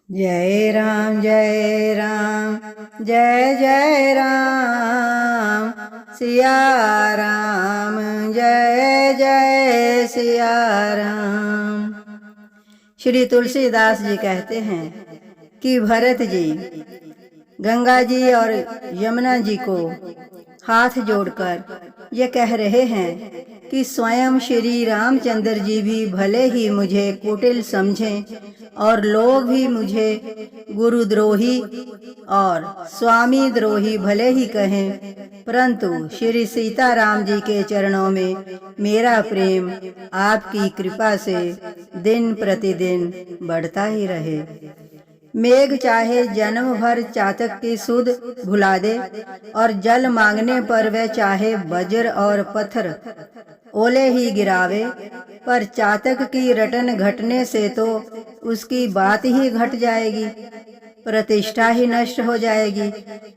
जय राम जय राम जय जय राम सिया राम जय जय सिया राम। श्री तुलसीदास जी कहते हैं कि भरत जी गंगा जी और यमुना जी को हाथ जोड़कर ये कह रहे हैं कि स्वयं श्री रामचंद्र जी भी भले ही मुझे कुटिल समझें और लोग भी मुझे गुरुद्रोही और स्वामी द्रोही भले ही कहें, परंतु श्री सीताराम जी के चरणों में मेरा प्रेम आपकी कृपा से दिन प्रतिदिन बढ़ता ही रहे। मेघ चाहे जन्म भर चातक की सुध भुला दे और जल मांगने पर वह चाहे वज्र और पत्थर ओले ही गिरावे, पर चातक की रटन घटने से तो उसकी बात ही घट जाएगी, प्रतिष्ठा ही नष्ट हो जाएगी।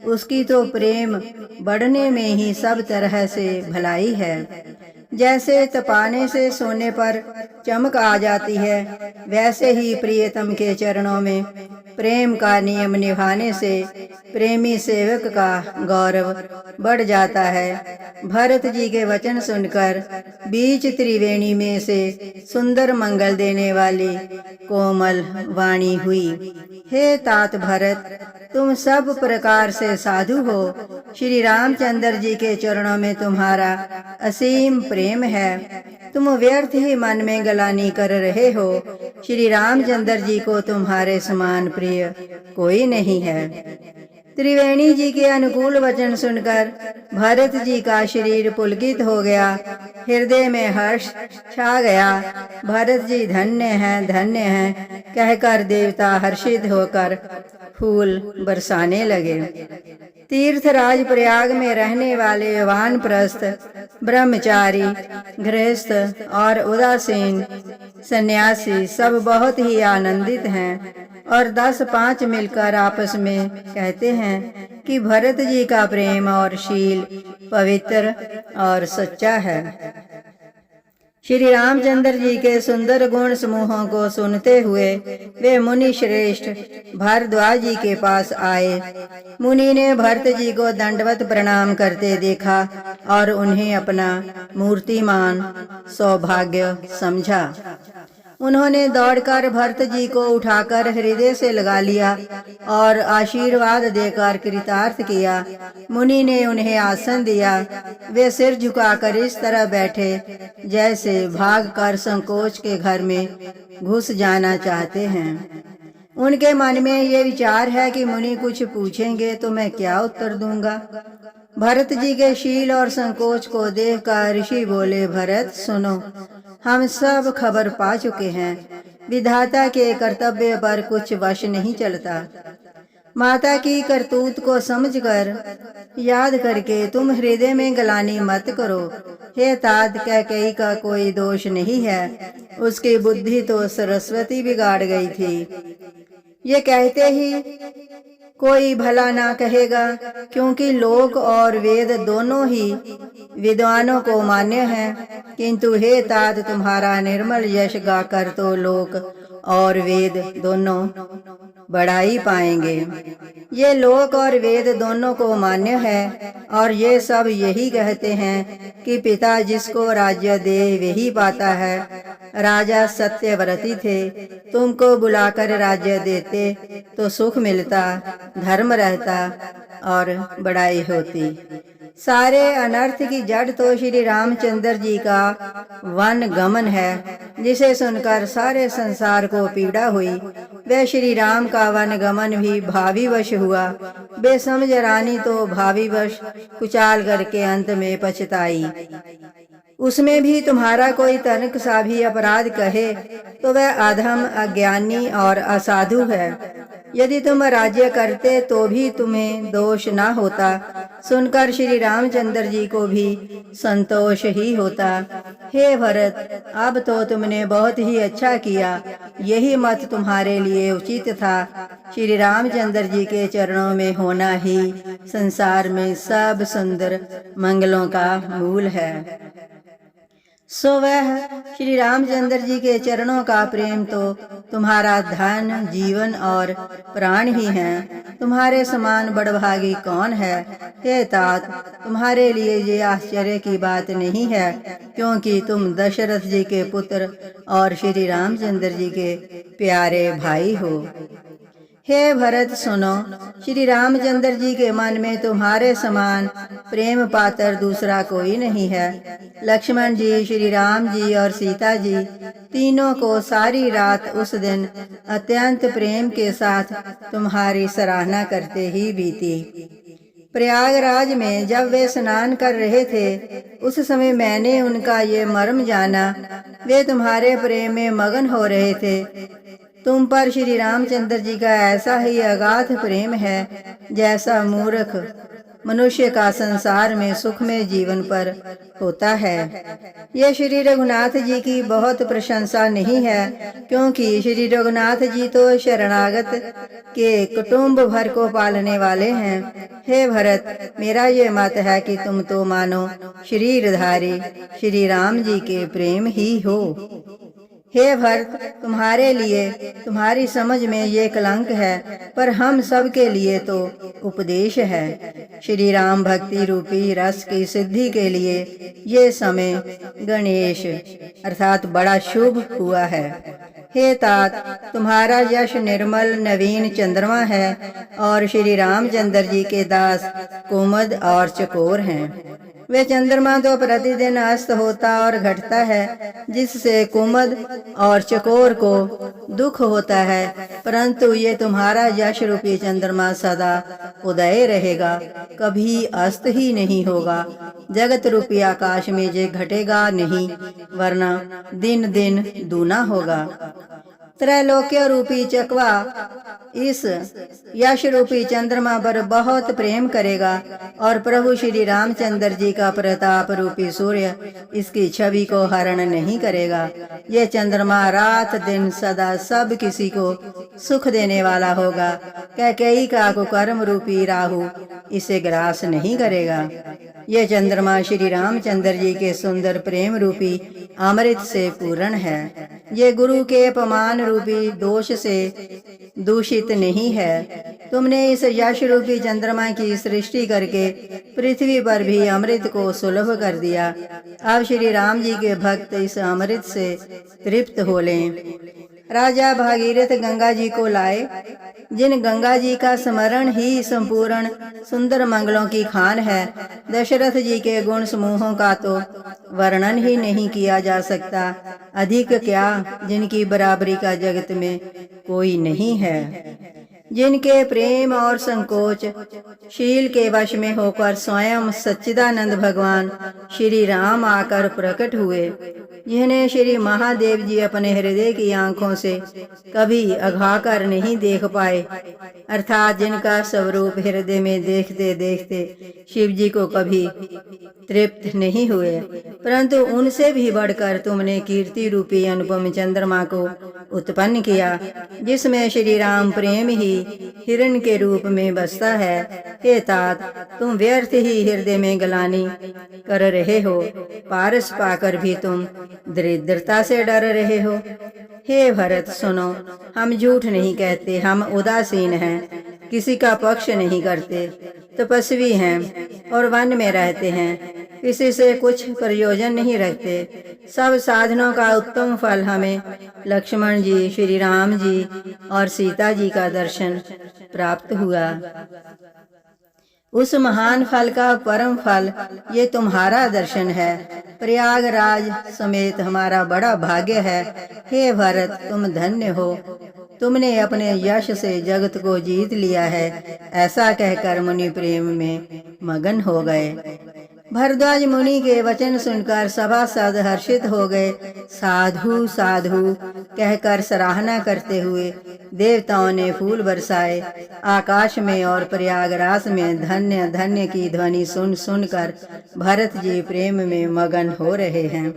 उसकी तो प्रेम बढ़ने में ही सब तरह से भलाई है। जैसे तपाने से सोने पर चमक आ जाती है, वैसे ही प्रियतम के चरणों में प्रेम का नियम निभाने से प्रेमी सेवक का गौरव बढ़ जाता है। भरत जी के वचन सुनकर बीच त्रिवेणी में से सुंदर मंगल देने वाली कोमल वाणी हुई, हे तात भरत, तुम सब प्रकार से साधु हो। श्री रामचंद्र जी के चरणों में तुम्हारा असीम प्रेम है। तुम व्यर्थ ही मन में गलानी कर रहे हो। श्री रामचंद्र जी को तुम्हारे समान प्रिय कोई नहीं है। त्रिवेणी जी के अनुकूल वचन सुनकर भरत जी का शरीर पुलकित हो गया, हृदय में हर्ष छा गया। भरत जी धन्य हैं कहकर देवता हर्षित होकर फूल बरसाने लगे। तीर्थराज प्रयाग में रहने वाले वानप्रस्थ, ब्रह्मचारी, गृहस्थ और उदासीन सन्यासी सब बहुत ही आनंदित हैं और 10-5 मिलकर आपस में कहते हैं कि भरत जी का प्रेम और शील पवित्र और सच्चा है। श्री रामचंद्र जी के सुंदर गुण समूहों को सुनते हुए वे मुनि श्रेष्ठ भारद्वाज जी के पास आए। मुनि ने भरत जी को दंडवत प्रणाम करते देखा और उन्हें अपना मूर्तिमान सौभाग्य समझा। उन्होंने दौड़कर भरत जी को उठाकर हृदय से लगा लिया और आशीर्वाद देकर कृतार्थ किया। मुनि ने उन्हें आसन दिया। वे सिर झुकाकर इस तरह बैठे जैसे भागकर संकोच के घर में घुस जाना चाहते हैं। उनके मन में ये विचार है कि मुनि कुछ पूछेंगे तो मैं क्या उत्तर दूंगा। भरत जी के शील और संकोच को देखकर ऋषि बोले, भरत सुनो, हम सब खबर पा चुके हैं। विधाता के कर्तव्य पर कुछ वश नहीं चलता। माता की करतूत को समझकर याद करके तुम हृदय में गलानी मत करो। हे तात, कैकेयी का कोई दोष नहीं है, उसकी बुद्धि तो सरस्वती बिगाड़ गई थी। ये कहते ही कोई भला ना कहेगा, क्योंकि लोक और वेद दोनों ही विद्वानों को मान्य हैं। किंतु हे तात, तुम्हारा निर्मल यश गाकर तो लोक और वेद दोनों बड़ाई पाएंगे। ये लोक और वेद दोनों को मान्य है और ये सब यही कहते हैं कि पिता जिसको राज्य दे वही पाता है। राजा सत्यव्रती थे, तुमको बुलाकर राज्य देते तो सुख मिलता, धर्म रहता और बड़ाई होती। सारे अनर्थ की जड़ तो श्री रामचंद्र जी का वन गमन है, जिसे सुनकर सारे संसार को पीड़ा हुई। वे श्री राम का वन गमन भी भावीवश हुआ। बेसमझ रानी तो भावीवश कुचाल करके अंत में पछताई। उसमें भी तुम्हारा कोई तनिक सा भी अपराध कहे तो वह अधम, अज्ञानी और असाधु है। यदि तुम राज्य करते तो भी तुम्हें दोष ना होता। सुनकर श्री रामचंद्र जी को भी संतोष ही होता। हे भरत, अब तो तुमने बहुत ही अच्छा किया। यही मत तुम्हारे लिए उचित था। श्री रामचंद्र जी के चरणों में होना ही संसार में सब सुंदर मंगलों का मूल है। सो वह श्री रामचंद्र जी के चरणों का प्रेम तो तुम्हारा धन, जीवन और प्राण ही है। तुम्हारे समान बड़भागी कौन है? हे तात, तुम्हारे लिए ये आश्चर्य की बात नहीं है, क्योंकि तुम दशरथ जी के पुत्र और श्री रामचंद्र जी के प्यारे भाई हो। हे भरत सुनो, श्री रामचंद्र जी के मन में तुम्हारे समान प्रेम पात्र दूसरा कोई नहीं है। लक्ष्मण जी, श्री राम जी और सीता जी तीनों को सारी रात उस दिन अत्यंत प्रेम के साथ तुम्हारी सराहना करते ही बीती। प्रयागराज में जब वे स्नान कर रहे थे, उस समय मैंने उनका ये मर्म जाना। वे तुम्हारे प्रेम में मगन हो रहे थे। तुम पर श्री रामचंद्र जी का ऐसा ही अगाध प्रेम है जैसा मूर्ख मनुष्य का संसार में सुखमय जीवन पर होता है। ये श्री रघुनाथ जी की बहुत प्रशंसा नहीं है, क्योंकि श्री रघुनाथ जी तो शरणागत के कुटुंब भर को पालने वाले हैं। हे भरत, मेरा ये मत है कि तुम तो मानो शरीरधारी श्री राम जी के प्रेम ही हो। हे भरत, तुम्हारे लिए तुम्हारी समझ में ये कलंक है, पर हम सब के लिए तो उपदेश है। श्री राम भक्ति रूपी रस की सिद्धि के लिए ये समय गणेश अर्थात बड़ा शुभ हुआ है। हे तात, तुम्हारा यश निर्मल नवीन चंद्रमा है और श्री रामचंद्र जी के दास कुमुद और चकोर हैं। वे चंद्रमा तो प्रतिदिन अस्त होता और घटता है, जिससे कुमुद और चकोर को दुख होता है, परंतु ये तुम्हारा यश रूपी चंद्रमा सदा उदय रहेगा, कभी अस्त ही नहीं होगा। जगत रूपी आकाश में ये घटेगा नहीं, वरना दिन दिन दूना होगा। त्रैलोक्य रूपी चकवा इस यश रूपी चंद्रमा पर बहुत प्रेम करेगा और प्रभु श्री रामचंद्र जी का प्रताप रूपी सूर्य इसकी छवि को हरण नहीं करेगा। ये चंद्रमा रात दिन सदा सब किसी को सुख देने वाला होगा। कैकेयी का कुकर्म रूपी राहु इसे ग्रास नहीं करेगा। ये चंद्रमा श्री रामचंद्र जी के सुंदर प्रेम रूपी अमृत से पूर्ण है। ये गुरु के अपमान रूपी दोष से दूषित नहीं है। तुमने इस यश रूपी चंद्रमा की सृष्टि करके पृथ्वी पर भी अमृत को सुलभ कर दिया। अब श्री राम जी के भक्त इस अमृत से तृप्त हो लें। राजा भागीरथ गंगा जी को लाए, जिन गंगा जी का स्मरण ही संपूर्ण सुंदर मंगलों की खान है। दशरथ जी के गुण समूहों का तो वर्णन ही नहीं किया जा सकता, अधिक क्या जिनकी बराबरी का जगत में कोई नहीं है। जिनके प्रेम और संकोच शील के वश में होकर स्वयं सच्चिदानंद भगवान श्री राम आकर प्रकट हुए, जिन्हें श्री महादेव जी अपने हृदय की आंखों से कभी अघाकर नहीं देख पाए, अर्थात जिनका स्वरूप हृदय में देखते देखते शिव जी को कभी तृप्त नहीं हुए, परंतु उनसे भी बढ़कर तुमने कीर्ति रूपी अनुपम चंद्रमा को उत्पन्न किया, जिसमें श्री राम प्रेम ही हिरण के रूप में बसता है। हे तात, तुम व्यर्थ ही हृदय में गलानी कर रहे हो, पारस पाकर भी तुम दरिद्रता से डर रहे हो। हे भरत सुनो, हम झूठ नहीं कहते, हम उदासीन हैं, किसी का पक्ष नहीं करते, तपस्वी हैं और वन में रहते हैं, किसी से कुछ प्रयोजन नहीं रखते। सब साधनों का उत्तम फल हमें लक्ष्मण जी, श्री राम जी और सीता जी का दर्शन प्राप्त हुआ। उस महान फल का परम फल ये तुम्हारा दर्शन है। प्रयागराज समेत हमारा बड़ा भाग्य है। हे भरत, तुम धन्य हो, तुमने अपने यश से जगत को जीत लिया है। ऐसा कहकर मुनि प्रेम में मगन हो गए। भरद्वाज मुनि के वचन सुनकर सभासद हर्षित हो गए। साधु साधु कहकर सराहना करते हुए देवताओं ने फूल बरसाए। आकाश में और प्रयागराज में धन्य धन्य की ध्वनि सुन सुनकर भरत जी प्रेम में मगन हो रहे हैं।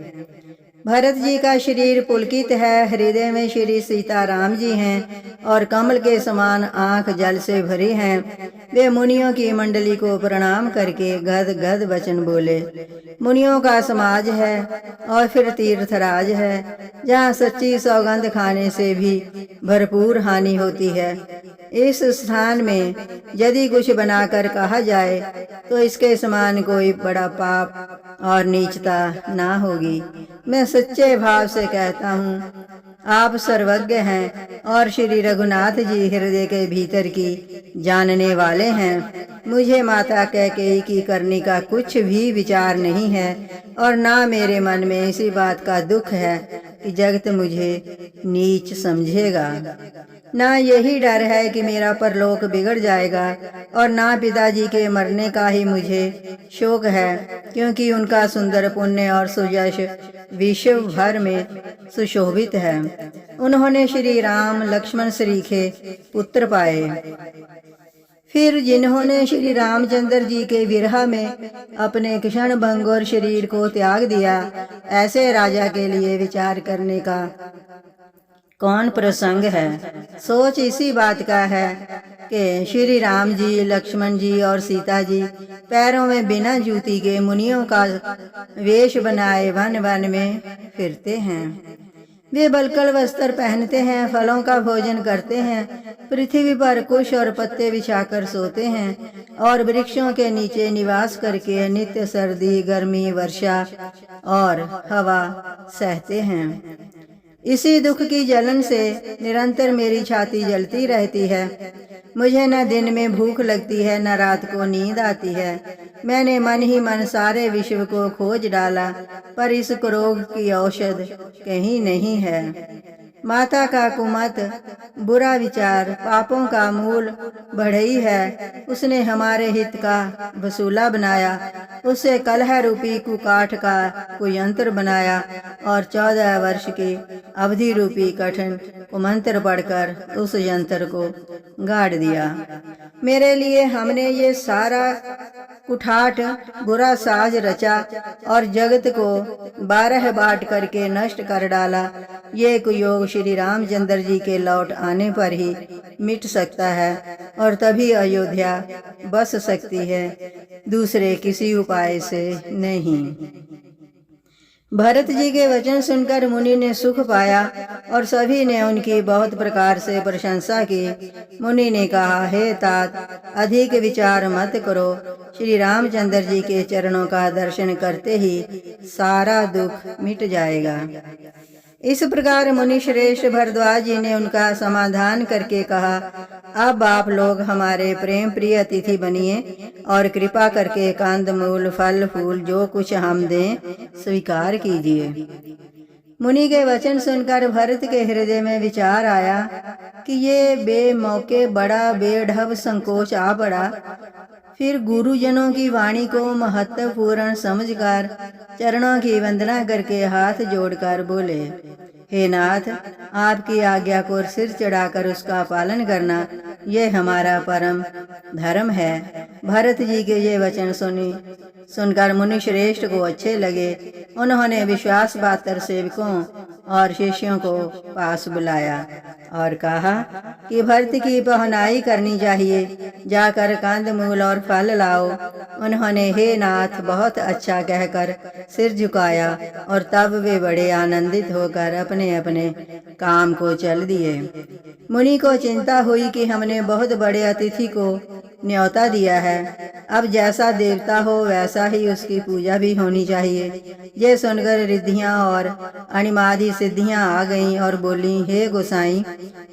भरत जी का शरीर पुलकित है, हृदय में श्री सीताराम जी हैं और कमल के समान आंख जल से भरी हैं। वे मुनियों की मंडली को प्रणाम करके गद गद वचन बोले। मुनियों का समाज है और फिर तीर्थराज है, जहाँ सच्ची सौगंध खाने से भी भरपूर हानि होती है। इस स्थान में यदि कुछ बनाकर कहा जाए तो इसके समान कोई बड़ा पाप और नीचता ना होगी। मैं सच्चे भाव से कहता हूँ, आप सर्वज्ञ हैं और श्री रघुनाथ जी हृदय के भीतर की जानने वाले हैं। मुझे माता कैकेयी की करनी का कुछ भी विचार नहीं है और ना मेरे मन में इसी बात का दुख है कि जगत मुझे नीच समझेगा। ना यही डर है कि मेरा परलोक बिगड़ जाएगा और ना पिताजी के मरने का ही मुझे शोक है, क्योंकि उनका सुंदर पुण्य और सुयश विश्व भर में सुशोभित है। उन्होंने श्री राम लक्ष्मण श्रीखे पुत्र पाए। फिर जिन्होंने श्री रामचंद्र जी के विरह में अपने क्षण भंगुर शरीर को त्याग दिया, ऐसे राजा के लिए विचार करने का कौन प्रसंग है। सोच इसी बात का है कि श्री राम जी, लक्ष्मण जी और सीता जी पैरों में बिना जूती के मुनियों का वेश बनाए वन वन में फिरते हैं। वे बलकल वस्त्र पहनते हैं, फलों का भोजन करते हैं, पृथ्वी पर कुश और पत्ते बिछाकर सोते हैं और वृक्षों के नीचे निवास करके नित्य सर्दी, गर्मी, वर्षा और हवा सहते हैं। इसी दुख की जलन से निरंतर मेरी छाती जलती रहती है। मुझे न दिन में भूख लगती है, न रात को नींद आती है। मैंने मन ही मन सारे विश्व को खोज डाला, पर इस रोग की औषध कहीं नहीं है। माता का कुमत, बुरा विचार पापों का मूल बढ़ई है। उसने हमारे हित का वसूला बनाया, उससे कलह रूपी कुकाठ का कुयंत्र बनाया और 14 वर्ष की अवधि रूपी कठिन कुमंत्र पढ़कर उस यंत्र को गाड़ दिया। मेरे लिए हमने ये सारा कुठाठ बुरा साज रचा और जगत को 12 बांट करके नष्ट कर डाला। ये कुयोग श्री रामचंद्र जी के लौट आने पर ही मिट सकता है और तभी अयोध्या बस सकती है, दूसरे किसी उपाय से नहीं। भरत जी के वचन सुनकर मुनि ने सुख पाया और सभी ने उनकी बहुत प्रकार से प्रशंसा की। मुनि ने कहा, हे तात, अधिक विचार मत करो। श्री रामचंद्र जी के चरणों का दर्शन करते ही सारा दुख मिट जाएगा। इस प्रकार मुनि श्रेष्ठ भरद्वाज जी ने उनका समाधान करके कहा, अब आप लोग हमारे प्रेम प्रिय अतिथि बनिए और कृपा करके कंदमूल, फल फूल जो कुछ हम दें स्वीकार कीजिए। मुनि के वचन सुनकर भरत के हृदय में विचार आया कि ये बेमौके बड़ा बेढब संकोच आ पड़ा। फिर गुरुजनों की वाणी को महत्वपूर्ण समझकर चरणों की वंदना करके हाथ जोड़कर बोले, हे नाथ, आपकी आज्ञा को सिर चढ़ाकर उसका पालन करना यह हमारा परम धर्म है। भरत जी के ये वचन सुनकर मुनि श्रेष्ठ को अच्छे लगे। उन्होंने विश्वास पात्र सेवकों और शिष्यों को पास बुलाया और कहा कि भरत की पहनाई करनी चाहिए, जाकर कंदमूल और फल लाओ। उन्होंने हे नाथ बहुत अच्छा कहकर सिर झुकाया और तब वे बड़े आनंदित होकर अपने अपने काम को चल दिए। मुनि को चिंता हुई कि हमने बहुत बड़े अतिथि को न्योता दिया है, अब जैसा देवता हो वैसा ही उसकी पूजा भी होनी चाहिए। ये सुनकर रिद्धियां और अणिमादि सिद्धियां आ गईं और बोली, हे गोसाई,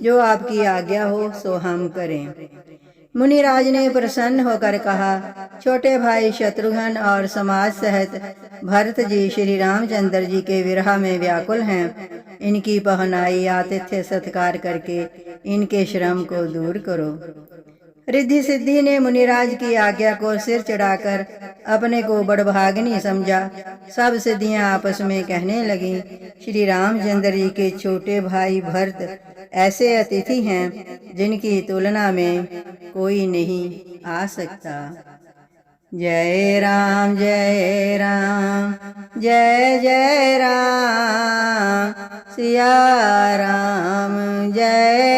जो आपकी आज्ञा हो सो हम करें। मुनिराज ने प्रसन्न होकर कहा, छोटे भाई शत्रुघ्न और समाज सहित भरत जी श्री रामचंद्र जी के विरह में व्याकुल हैं। इनकी पहनाई आतिथ्य सत्कार करके इनके श्रम को दूर करो। रिद्धि सिद्धि ने मुनिराज की आज्ञा को सिर चढ़ाकर अपने को बड़भागिनी समझा। सब सिद्धियां आपस में कहने लगी, श्री रामचंद्र जी के छोटे भाई भरत ऐसे अतिथि हैं जिनकी तुलना में कोई नहीं आ सकता। जय राम जय राम जय जय राम सिया राम जय